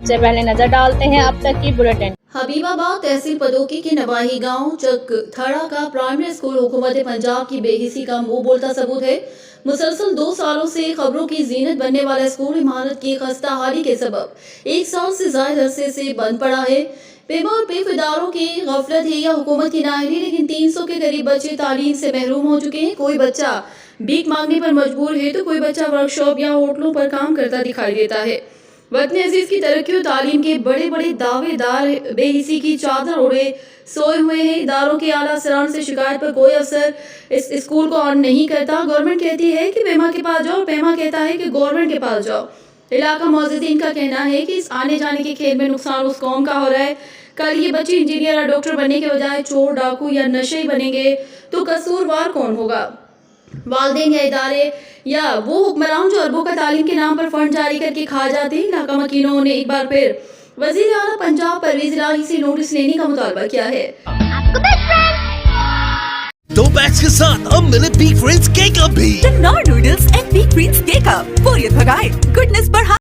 سب سے پہلے نظر ڈالتے ہیں اب تک کی بلیٹن۔ حبیبآباد تحصیل پدوکی کے نواحی گاؤں چک تھڑا کا پرائمری اسکول حکومت پنجاب کی بے حسی کا منہ بولتا ثبوت ہے۔ مسلسل 2 سالوں سے خبروں کی زینت بننے والا اسکول عمارت کی خستہ حالی کے سبب 1 سال سے زائد عرصے سے بند پڑا ہے۔ پیما اور پیف اداروں کی غفلت ہے یا حکومت کی نااہلی، لیکن 300 کے قریب بچے تعلیم سے محروم ہو چکے ہیں۔ کوئی بچہ بھیک مانگنے پر مجبور ہے تو کوئی بچہ ورک شاپ یا ہوٹلوں پر کام کرتا دکھائی دیتا ہے۔ وطن عزیز کی ترقی اور تعلیم کے بڑے بڑے دعوے دار بے حسی کی چادر اوڑھے سوئے ہوئے ہیں۔ اداروں کے اعلیٰ افسران سے شکایت پر کوئی افسر اس اسکول کو آن نہیں کرتا۔ گورنمنٹ کہتی ہے کہ پیما کے پاس جاؤ اور پیما کہتا ہے کہ گورنمنٹ کے پاس جاؤ۔ علاقہ معززین کا کہنا ہے کہ اس آنے جانے کے کھیل میں نقصان اس قوم کا ہو رہا ہے۔ کل یہ بچے انجینئر یا ڈاکٹر بننے کے بجائے چور، ڈاکو یا نشئی بنیں گے تو قصوروار کون ہوگا؟ والدین یا ادارے یا وہ حکمران جو اربوں کا تعلیم کے نام پر فنڈ جاری کر کے کھا جاتے ہیں؟ علاقہ مکینوں نے ایک بار پھر وزیر اعلیٰ پنجاب پرویز الہی سے نوٹس لینے کا مطالبہ کیا ہے۔ 2 پیکس کے ساتھ اب ملے بگ فرینڈز کیک اپ بھی۔ Noodles and big friends cake up, بوریت بھگائے، گڈنس بڑھائے۔